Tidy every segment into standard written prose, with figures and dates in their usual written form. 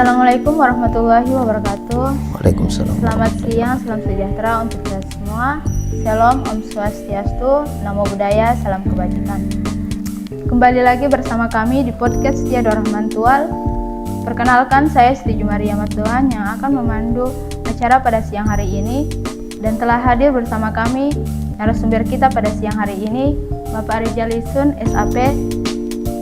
Assalamualaikum warahmatullahi wabarakatuh. Waalaikumsalam. Selamat siang, salam sejahtera untuk kita semua. Shalom, Om Swastiastu, Namo Buddhaya, salam kebajikan. Kembali lagi bersama kami di podcast Setia Doa Rahman Tual. Perkenalkan, saya Siti Jumaria Matluan yang akan memandu acara pada siang hari ini, dan telah hadir bersama kami narasumber kita pada siang hari ini, Bapak Rijalisun, SAP,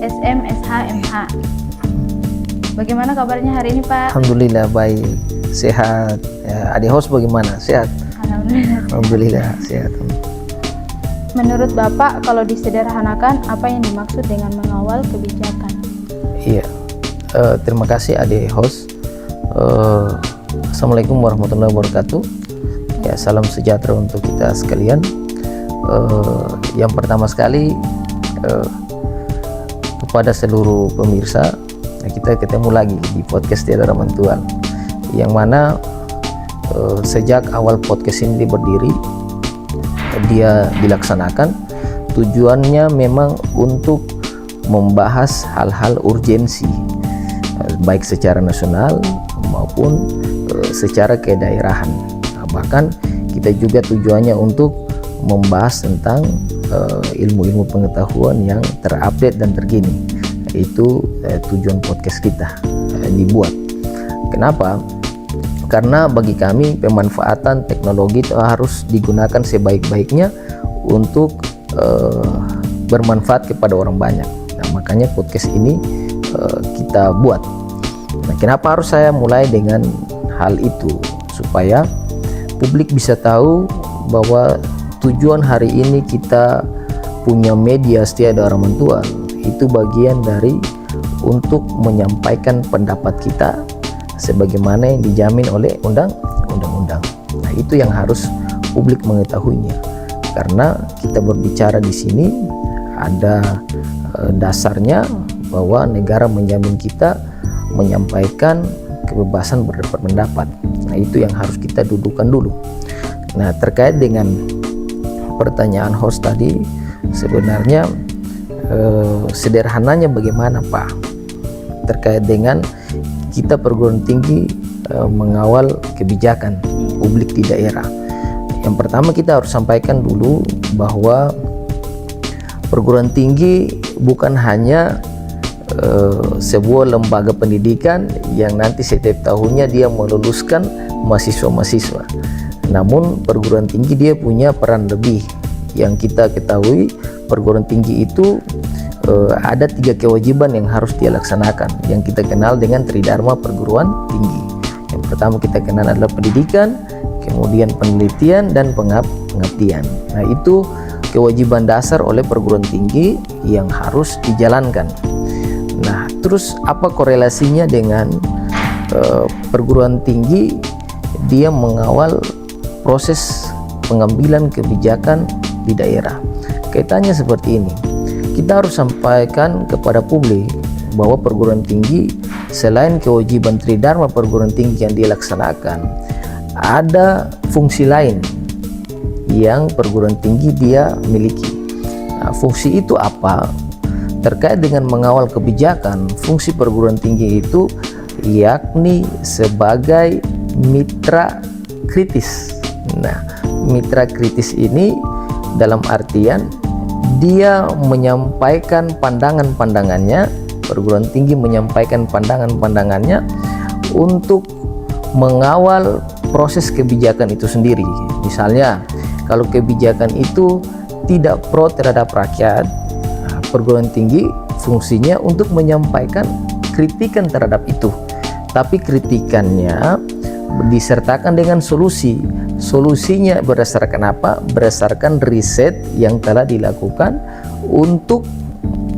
SM, SH, MH. Bagaimana kabarnya hari ini, Pak? Alhamdulillah baik, sehat. Ya, adik host bagaimana? Sehat? Alhamdulillah sehat. Menurut Bapak, kalau disederhanakan, apa yang dimaksud dengan mengawal kebijakan? Iya, terima kasih adik host. Assalamualaikum warahmatullahi wabarakatuh. Ya, salam sejahtera untuk kita sekalian. Yang pertama sekali kepada seluruh pemirsa, kita ketemu lagi di podcast Setia Doa Rahman Tual, yang mana sejak awal podcast ini berdiri, dia dilaksanakan. Tujuannya memang untuk membahas hal-hal urgensi, baik secara nasional maupun secara kedaerahan. Bahkan kita juga tujuannya untuk membahas tentang ilmu-ilmu pengetahuan yang terupdate dan terkini. Itu tujuan podcast kita dibuat. Kenapa? Karena bagi kami pemanfaatan teknologi itu harus digunakan sebaik-baiknya untuk bermanfaat kepada orang banyak. Nah, makanya podcast ini kita buat. Nah, kenapa harus saya mulai dengan hal itu? Supaya publik bisa tahu bahwa tujuan hari ini kita punya media Setia Doa Rahman Tual itu bagian dari untuk menyampaikan pendapat kita sebagaimana yang dijamin oleh undang-undang. Nah, itu yang harus publik mengetahuinya. Karena kita berbicara di sini ada dasarnya bahwa negara menjamin kita menyampaikan kebebasan berpendapat. Nah, itu yang harus kita dudukkan dulu. Nah, terkait dengan pertanyaan host tadi, sebenarnya sederhananya bagaimana, Pak, terkait dengan kita perguruan tinggi mengawal kebijakan publik di daerah. Yang pertama kita harus sampaikan dulu bahwa perguruan tinggi bukan hanya sebuah lembaga pendidikan yang nanti setiap tahunnya dia meluluskan mahasiswa-mahasiswa. Namun perguruan tinggi dia punya peran lebih. Yang kita ketahui, perguruan tinggi itu ada 3 kewajiban yang harus dia laksanakan, yang kita kenal dengan Tridharma perguruan tinggi. Yang pertama kita kenal adalah pendidikan, kemudian penelitian, dan pengabdian. Nah, itu kewajiban dasar oleh perguruan tinggi yang harus dijalankan. Nah, terus apa korelasinya dengan perguruan tinggi? Dia mengawal proses pengambilan kebijakan di daerah. Kaitannya seperti ini. Kita harus sampaikan kepada publik bahwa perguruan tinggi selain kewajiban Tridharma perguruan tinggi yang dilaksanakan, ada fungsi lain yang perguruan tinggi dia miliki. Nah, fungsi itu apa? Terkait dengan mengawal kebijakan, fungsi perguruan tinggi itu yakni sebagai mitra kritis. Nah, mitra kritis ini dalam artian dia menyampaikan pandangan-pandangannya, perguruan tinggi menyampaikan pandangan-pandangannya untuk mengawal proses kebijakan itu sendiri. Misalnya, kalau kebijakan itu tidak pro terhadap rakyat, perguruan tinggi fungsinya untuk menyampaikan kritikan terhadap itu. Tapi kritikannya disertakan dengan solusi. Solusinya berdasarkan apa? Berdasarkan riset yang telah dilakukan untuk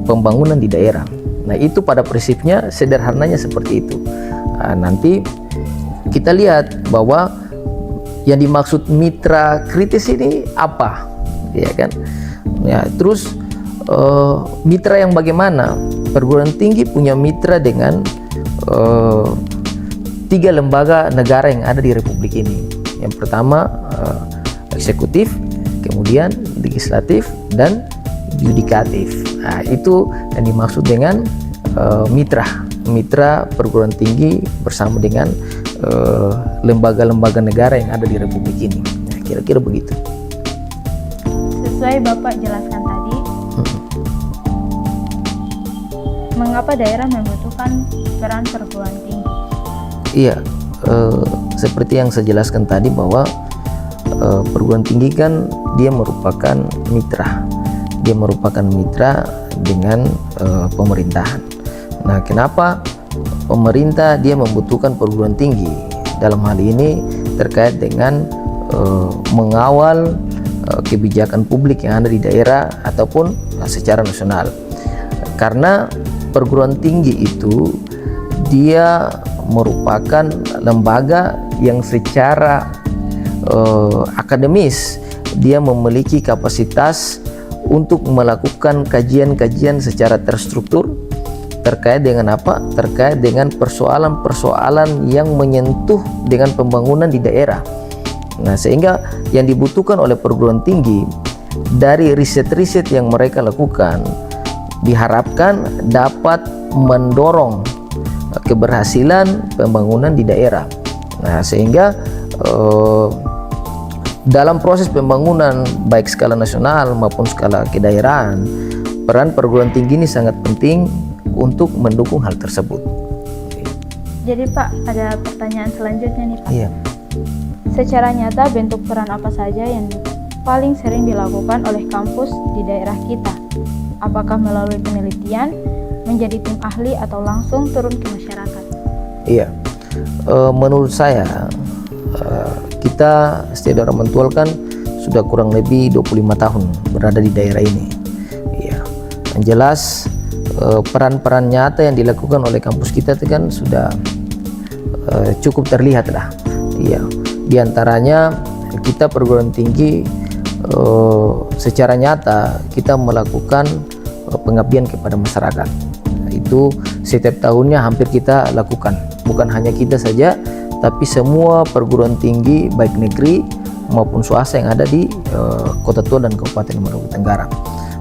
pembangunan di daerah. Nah, itu pada prinsipnya sederhananya seperti itu. Nah, nanti kita lihat bahwa yang dimaksud mitra kritis ini apa, ya kan? Ya, terus mitra yang bagaimana? Perguruan tinggi punya mitra dengan 3 lembaga negara yang ada di Republik ini. Yang pertama eksekutif, kemudian legislatif, dan yudikatif. Nah, itu yang dimaksud dengan mitra mitra perguruan tinggi bersama dengan lembaga-lembaga negara yang ada di Republik ini. Nah, kira-kira begitu. Sesuai Bapak jelaskan tadi, mengapa daerah membutuhkan peran perguruan tinggi? Iya, seperti yang saya jelaskan tadi bahwa perguruan tinggi kan dia merupakan mitra. Dia merupakan mitra dengan pemerintahan. Nah, kenapa pemerintah dia membutuhkan perguruan tinggi? Dalam hal ini terkait dengan mengawal kebijakan publik yang ada di daerah ataupun secara nasional. Karena perguruan tinggi itu dia merupakan lembaga yang secara akademis dia memiliki kapasitas untuk melakukan kajian-kajian secara terstruktur terkait dengan apa? Terkait dengan persoalan-persoalan yang menyentuh dengan pembangunan di daerah. Nah, sehingga yang dibutuhkan oleh perguruan tinggi dari riset-riset yang mereka lakukan diharapkan dapat mendorong keberhasilan pembangunan di daerah. Nah, sehingga dalam proses pembangunan baik skala nasional maupun skala kedaerahan, peran perguruan tinggi ini sangat penting untuk mendukung hal tersebut. Jadi Pak, ada pertanyaan selanjutnya nih Pak. Iya. Secara nyata bentuk peran apa saja yang paling sering dilakukan oleh kampus di daerah kita? Apakah melalui penelitian, menjadi tim ahli, atau langsung turun ke masyarakat? Iya, menurut saya kita Setia Daerah Mentual kan sudah kurang lebih 25 tahun berada di daerah ini. Iya, yang jelas peran-peran nyata yang dilakukan oleh kampus kita itu kan sudah cukup terlihat lah. Iya, diantaranya kita perguruan tinggi secara nyata kita melakukan pengabdian kepada masyarakat. Itu setiap tahunnya hampir kita lakukan, bukan hanya kita saja, tapi semua perguruan tinggi baik negeri maupun swasta yang ada di Kota Tua dan Kabupaten Maluku Tenggara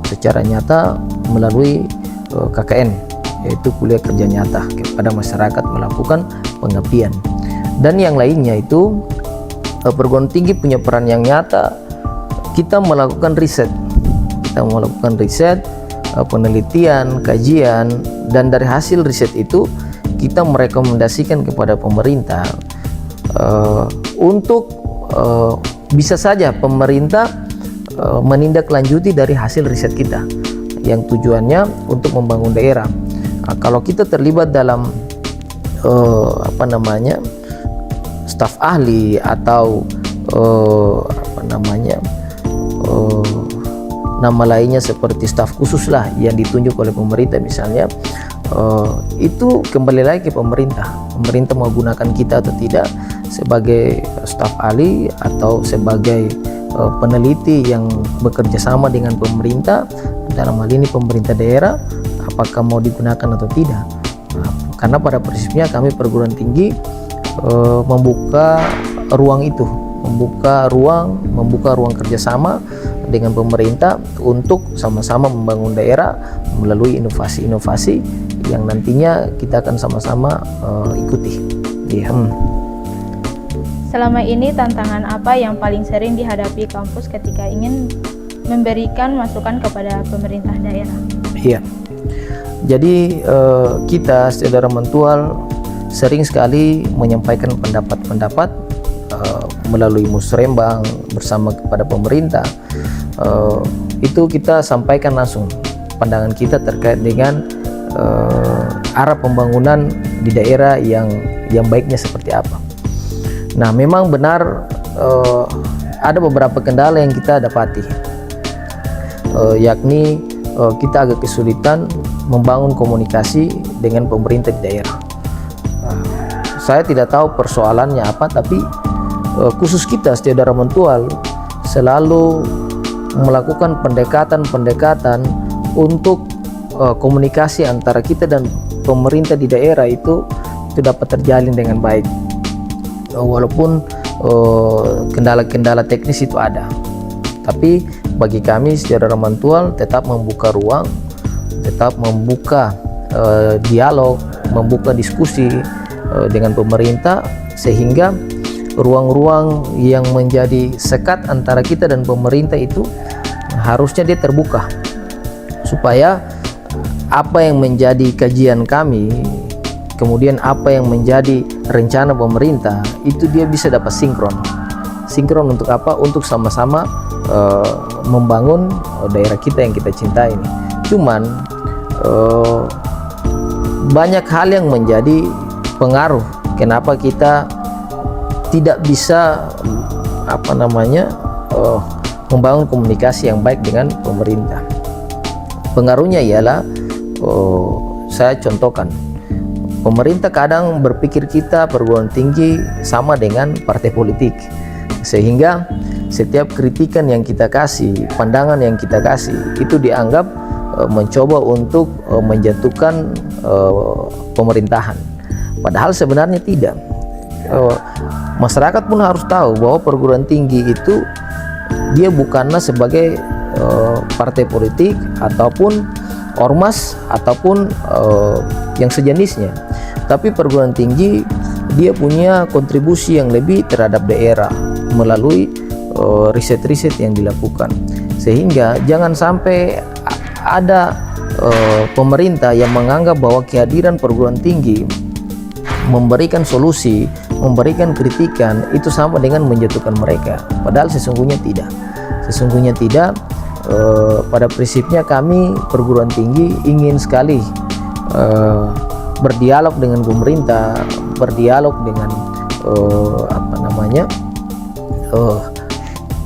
secara nyata melalui KKN, yaitu kuliah kerja nyata kepada masyarakat melakukan pengabdian. Dan yang lainnya itu perguruan tinggi punya peran yang nyata, kita melakukan riset, penelitian, kajian, dan dari hasil riset itu kita merekomendasikan kepada pemerintah untuk bisa saja pemerintah menindaklanjuti dari hasil riset kita yang tujuannya untuk membangun daerah. Nah, kalau kita terlibat dalam staf ahli atau nama lainnya seperti staf khusus lah yang ditunjuk oleh pemerintah misalnya, itu kembali lagi ke pemerintah mau gunakan kita atau tidak sebagai staf ahli atau sebagai peneliti yang bekerja sama dengan pemerintah, dalam hal ini pemerintah daerah, apakah mau digunakan atau tidak. Nah, karena pada prinsipnya kami perguruan tinggi membuka ruang itu, membuka ruang kerjasama dengan pemerintah untuk sama-sama membangun daerah melalui inovasi-inovasi yang nantinya kita akan sama-sama ikuti. Selama ini tantangan apa yang paling sering dihadapi kampus ketika ingin memberikan masukan kepada pemerintah daerah? Iya. Jadi kita Setia Daerah Mentual sering sekali menyampaikan pendapat-pendapat melalui musrembang bersama kepada pemerintah. Itu kita sampaikan langsung pandangan kita terkait dengan arah pembangunan di daerah yang baiknya seperti apa. Nah, memang benar ada beberapa kendala yang kita dapati, yakni kita agak kesulitan membangun komunikasi dengan pemerintah di daerah. Saya tidak tahu persoalannya apa, tapi khusus kita Setia Daerah Mentual selalu melakukan pendekatan untuk komunikasi antara kita dan pemerintah di daerah itu dapat terjalin dengan baik, walaupun kendala-kendala teknis itu ada. Tapi bagi kami Setia Daerah Mentual tetap membuka ruang, tetap membuka dialog membuka diskusi dengan pemerintah, sehingga ruang-ruang yang menjadi sekat antara kita dan pemerintah itu harusnya dia terbuka, supaya apa yang menjadi kajian kami, kemudian apa yang menjadi rencana pemerintah itu dia bisa dapat sinkron untuk apa? Untuk sama-sama membangun daerah kita yang kita cintai ini. Cuman banyak hal yang menjadi pengaruh kenapa kita tidak bisa membangun komunikasi yang baik dengan pemerintah. Pengaruhnya ialah saya contohkan, pemerintah kadang berpikir kita perguruan tinggi sama dengan partai politik, sehingga setiap kritikan yang kita kasih, pandangan yang kita kasih itu dianggap mencoba untuk menjatuhkan pemerintahan. Padahal sebenarnya tidak. Masyarakat pun harus tahu bahwa perguruan tinggi itu dia bukanlah sebagai partai politik ataupun ormas ataupun yang sejenisnya, tapi perguruan tinggi dia punya kontribusi yang lebih terhadap daerah melalui riset-riset yang dilakukan, sehingga jangan sampai ada pemerintah yang menganggap bahwa kehadiran perguruan tinggi memberikan solusi, memberikan kritikan itu sama dengan menjatuhkan mereka. Padahal sesungguhnya tidak. Sesungguhnya tidak. Pada prinsipnya kami perguruan tinggi ingin sekali berdialog dengan pemerintah, berdialog dengan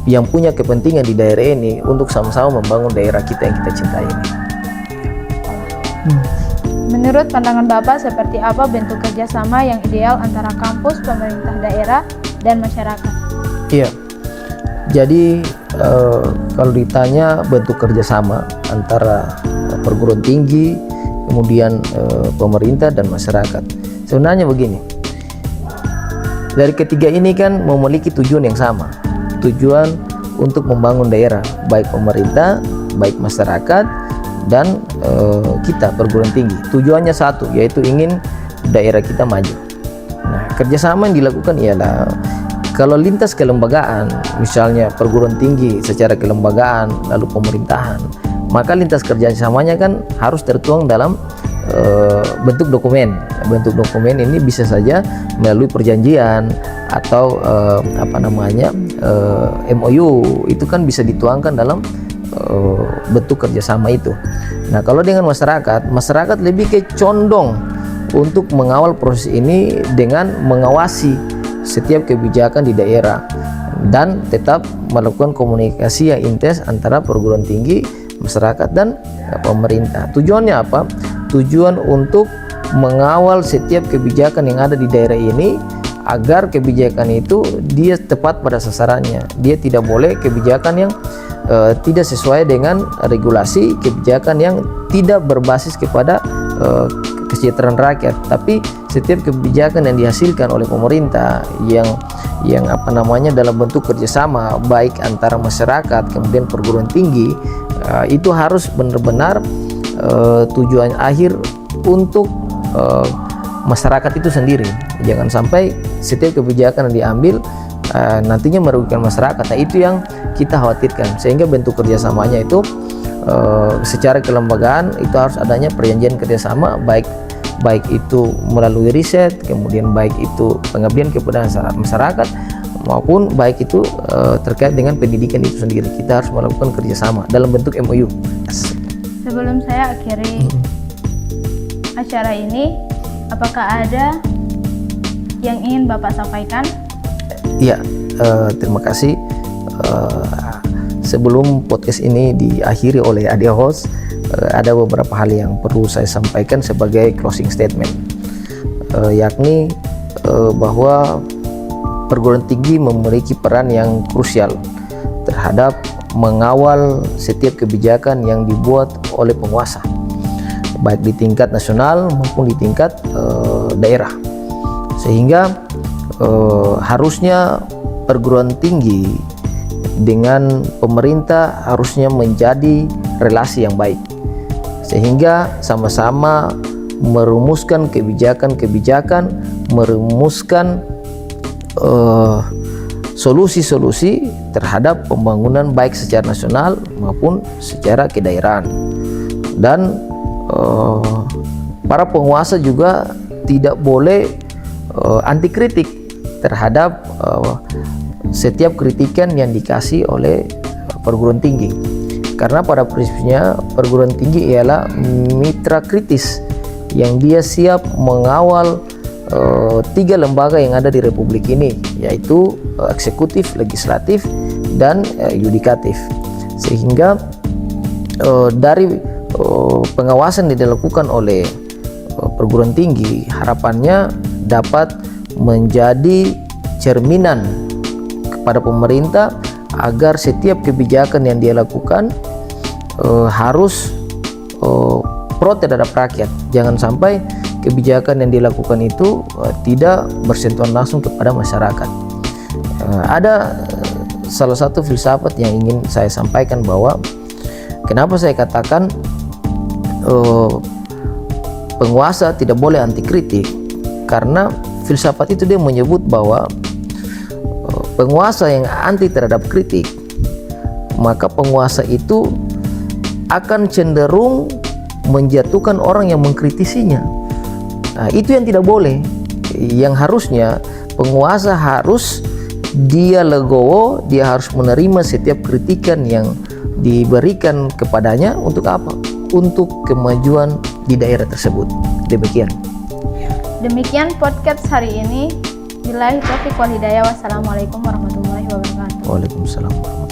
yang punya kepentingan di daerah ini untuk sama-sama membangun daerah kita yang kita cintai ini. Menurut pandangan Bapak, seperti apa bentuk kerjasama yang ideal antara kampus, pemerintah daerah, dan masyarakat? Iya, jadi kalau ditanya bentuk kerjasama antara perguruan tinggi, kemudian pemerintah dan masyarakat, sebenarnya begini, dari ketiga ini kan memiliki tujuan yang sama, tujuan untuk membangun daerah, baik pemerintah, baik masyarakat, dan kita perguruan tinggi. Tujuannya satu, yaitu ingin daerah kita maju. Nah, kerjasama yang dilakukan ialah kalau lintas kelembagaan, misalnya perguruan tinggi secara kelembagaan, lalu pemerintahan, maka lintas kerjasamanya kan harus tertuang dalam bentuk dokumen. Bentuk dokumen ini bisa saja melalui perjanjian atau MOU, itu kan bisa dituangkan dalam bentuk kerjasama itu. Nah, kalau dengan masyarakat lebih ke condong untuk mengawal proses ini dengan mengawasi setiap kebijakan di daerah dan tetap melakukan komunikasi yang intens antara perguruan tinggi, masyarakat, dan pemerintah. Tujuannya apa? Tujuan untuk mengawal setiap kebijakan yang ada di daerah ini agar kebijakan itu dia tepat pada sasarannya. Dia tidak boleh kebijakan yang tidak sesuai dengan regulasi, kebijakan yang tidak berbasis kepada kesejahteraan rakyat, tapi setiap kebijakan yang dihasilkan oleh pemerintah yang dalam bentuk kerjasama baik antara masyarakat kemudian perguruan tinggi, itu harus benar-benar tujuan akhir untuk masyarakat itu sendiri. Jangan sampai setiap kebijakan yang diambil nantinya merugikan masyarakat. Nah, itu yang kita khawatirkan, sehingga bentuk kerjasamanya itu secara kelembagaan itu harus adanya perjanjian kerjasama, baik itu melalui riset, kemudian baik itu pengabdian kepada masyarakat, maupun baik itu terkait dengan pendidikan itu sendiri. Kita harus melakukan kerjasama dalam bentuk MOU. Sebelum saya akhiri acara ini, apakah ada yang ingin Bapak sampaikan? Iya, terima kasih. Sebelum podcast ini diakhiri oleh adik host, ada beberapa hal yang perlu saya sampaikan sebagai closing statement, yakni bahwa perguruan tinggi memiliki peran yang krusial terhadap mengawal setiap kebijakan yang dibuat oleh penguasa, baik di tingkat nasional maupun di tingkat daerah, sehingga harusnya perguruan tinggi dengan pemerintah harusnya menjadi relasi yang baik, sehingga sama-sama merumuskan kebijakan-kebijakan, merumuskan solusi-solusi terhadap pembangunan baik secara nasional maupun secara kedaerahan. Dan para penguasa juga tidak boleh anti kritik terhadap setiap kritikan yang dikasih oleh perguruan tinggi, karena pada prinsipnya perguruan tinggi ialah mitra kritis yang dia siap mengawal 3 lembaga yang ada di Republik ini, yaitu eksekutif, legislatif, dan yudikatif. Sehingga dari pengawasan yang dilakukan oleh perguruan tinggi, harapannya dapat menjadi cerminan kepada pemerintah agar setiap kebijakan yang dia lakukan harus pro terhadap rakyat. Jangan sampai kebijakan yang dilakukan itu tidak bersentuhan langsung kepada masyarakat. Ada salah satu filsafat yang ingin saya sampaikan, bahwa kenapa saya katakan penguasa tidak boleh anti kritik, karena filsafat itu dia menyebut bahwa penguasa yang anti terhadap kritik, maka penguasa itu akan cenderung menjatuhkan orang yang mengkritisinya. Nah, itu yang tidak boleh. Yang harusnya penguasa harus dia legowo, dia harus menerima setiap kritikan yang diberikan kepadanya. Untuk apa? Untuk kemajuan di daerah tersebut. Demikian podcast hari ini. Billahi taufiq wal hidayah. Wassalamualaikum warahmatullahi wabarakatuh. Waalaikumsalam.